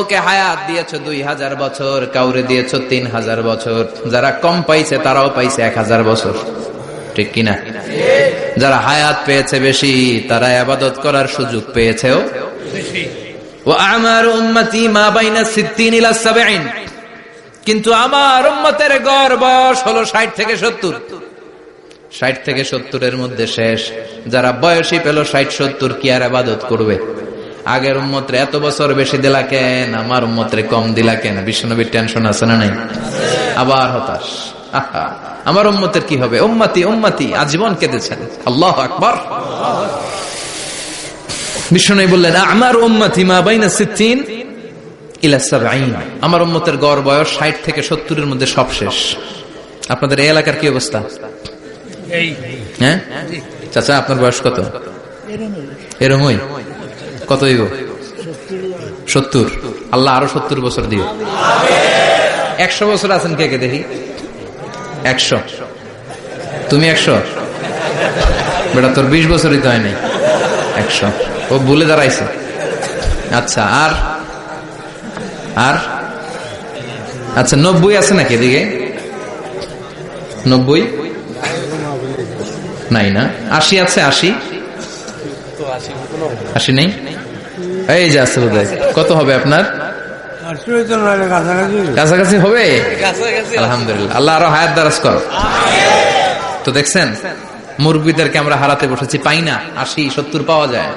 ওকে হায়াত দিয়েছো 2000 বছর, কাউরে দিয়েছো 3000 বছর, যারা কম পাইছে তারাও পাইছে 1000 বছর, ঠিক কিনা? যারা হায়াত পেয়েছে বেশি তারা ইবাদত করার সুযোগ পেয়েছেও বেশি। ওয়া আমারু উম্মতি মা বাইনা 60 ইলা 70, কিন্তু আমার উম্মতের গড় বয়স হলো 60 থেকে 70। 60 থেকে 70 এর মধ্যে শেষ। যারা বয়সী পেল 60-70 কি আর ইবাদত করবে? আগের উম্মতরে এত বছর বেশি দিলা কেন, আমার উম্মতরে কম দিলা কেন? বিশ্বনবীর টেনশন আছে না নাই? আবার হতাশ, আমার উম্মতের কি হবে? উম্মতি উম্মতি আজীবন কেঁদেছেন। আল্লাহু আকবার। বিশ্বনবী বললেন আমার উম্মতি মা বাইনা 60 ইলা 70, আমার উম্মতের গড় বয়স 60 থেকে 70 এর মধ্যে সব শেষ। আপনাদের এই এলাকার কি অবস্থা? হ্যাঁ চাচা, আপনার বয়স কত? এরমই কত হইব? 70। আল্লাহ আরো 70 বছর দিও। 100 বছর আছেন কে কে দেখি? 100। তুমি 100? বেটা তোর 20 বছরই তো হয় নাই। 100 ও ভুলে দাঁড়াইছে। আচ্ছা, আর আর আচ্ছা 90 আছে নাকি এদিকে? 90 নাই না? 80 আছে? 80 নেই? এই যে আছে বোধহয়। কত হবে আপনার? কাছাকাছি হবে। আলহামদুলিল্লাহ, আল্লাহ আরো হায়াত দারাজ কর। তো দেখছেন মুরব্বীদেরকে আমরা হারাতে বসেছি, পাই না। 80-70 পাওয়া যায়।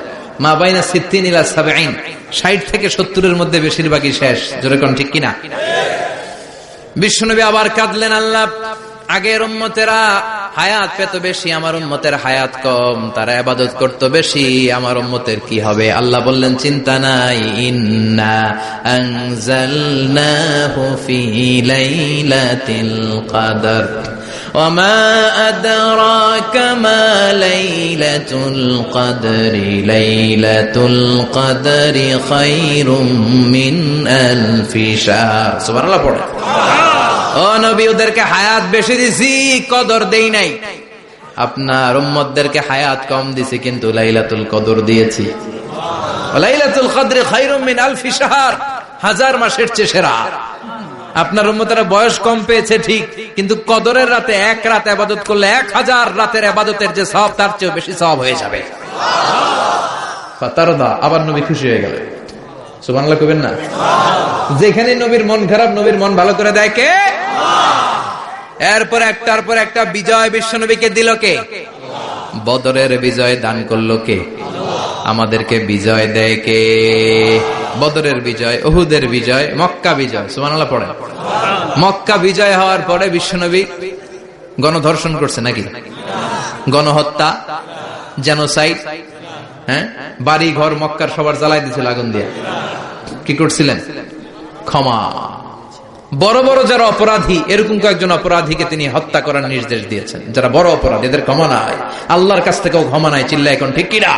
মা বাইনা 60 ইলা 70, 60 থেকে 70 এর মধ্যে বেশিরভাগই শেষ। জোরে কোন ঠিক কিনা? বিশ্বনবী আবার কাঁদলেন, আল্লাহ আগের উম্মতেরা হায়াত পেত বেশি, আমার উম্মতের হায়াত কম, তারা ইবাদত করত বেশি, আমার উম্মতের কি হবে? আল্লাহ বললেন চিন্তা নাই, ইন্না আনজালনাহু ফি লাইলাতিল কদর ওয়া মা আদরাকা মা লাইলাতুল কদরি লাইলাতুল কদরি খায়রুম মিন আলফি শাহর। সুবহানাল্লাহ পড়ে। ও নবী, ওদেরকে হায়াত বেশি দিছি, কদর দেই নাই। আপনার উম্মতদেরকে হায়াত কম দিছি, কিন্তু লাইলাতুল কদর দিয়েছি। লাইলাতুল কদর খায়রুম মিন আলফি শাহর, 1000 মাসের চেয়ে সেরা। আপনার উম্মতেরা বয়স কম পেয়েছে ঠিক, কিন্তু কদরের রাতে এক রাত ইবাদত করলে 1000 রাতের ইবাদতের যে সওয়াব তার চেয়ে বেশি সওয়াব হয়ে যাবে। ফাতারদা, আবার নবী খুশি হয়ে গেলেন। সুবহানাল্লাহ কইবেন না? যেখানে নবীর মন খারাপ, নবীর মন ভালো করে দেয় কে? এরপর একটার পর একটা বিজয় বিশ্বনবীকে দিল কে? বদরের বিজয় দান করলো কে? আমাদেরকে বিজয় দেয় কে? বদরের বিজয়, উহুদের বিজয়, মক্কা বিজয়। সুবহানাল্লাহ পড়ে। মক্কা বিজয় হওয়ার পরে বিশ্বনবী গণধর্ষণ করছে নাকি? গণহত্যা, জেনোসাইড, হ্যাঁ, বাড়ি ঘর মক্কার সবার জ্বালাই দিয়েছিল আগুন দিয়ে। কি করছিলেন? ক্ষমা। বড় বড় যারা অপরাধী, এরকম কয়েকজন অপরাধীকে তিনি হত্যা করার নির্দেশ দিয়েছেন। যারা বড় অপরাধী, এদের ক্ষমা নাই, আল্লাহর কাছ থেকেও ক্ষমা নাই। চিল্লা এখন ঠিক কিনা?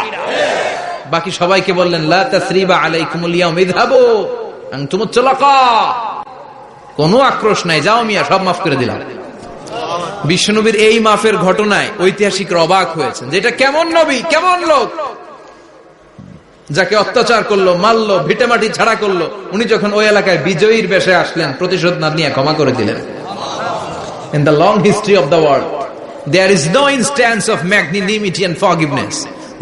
বাকি সবাইকে বললেন লা তাসরিবা আলাইকুমুল ইয়াউম ইযহাবু আনতুমুত তুলাকা, কোনো আক্রোশ নাই, যাও মিয়া, সব মাফ করে দিলাম। বিশ্বনবীর এই মাফের ঘটনায় ঐতিহাসিকরা অবাক হয়েছেন, যে এটা কেমন নবী, কেমন লোক, যাকে অত্যাচার করলো, মারলো, ভিটেমাটি ছাড়া করলো, উনি যখন ওই এলাকায় বিজয়ীর বেশে আসলেন, প্রতিশোধ না নিয়ে ক্ষমা করে দিলেন। In the long history of the world, there is no instance of magnanimity and forgiveness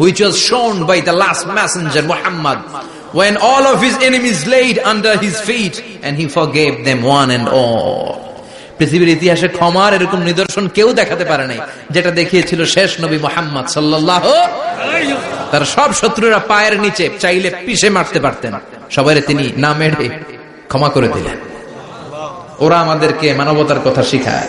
which was shown by the last messenger Muhammad, when all of his enemies laid under his feet and he forgave them one and all. পৃথিবীর ইতিহাসে ক্ষমার এরকম নিদর্শন কেউ দেখাতে পারে নাই, যেটা দেখিয়েছিল শেষ নবী মুহাম্মদ সাল্লাল্লাহু আলাইহি ওয়াসাল্লাম। তার সব শত্রুরা পায়ের নিচে চাইলে পিষে মারতে পারতেন, সবাইরে তিনি না মেরে ক্ষমা করে দিলেন। ওরা আমাদেরকে মানবতার কথা শিখায়।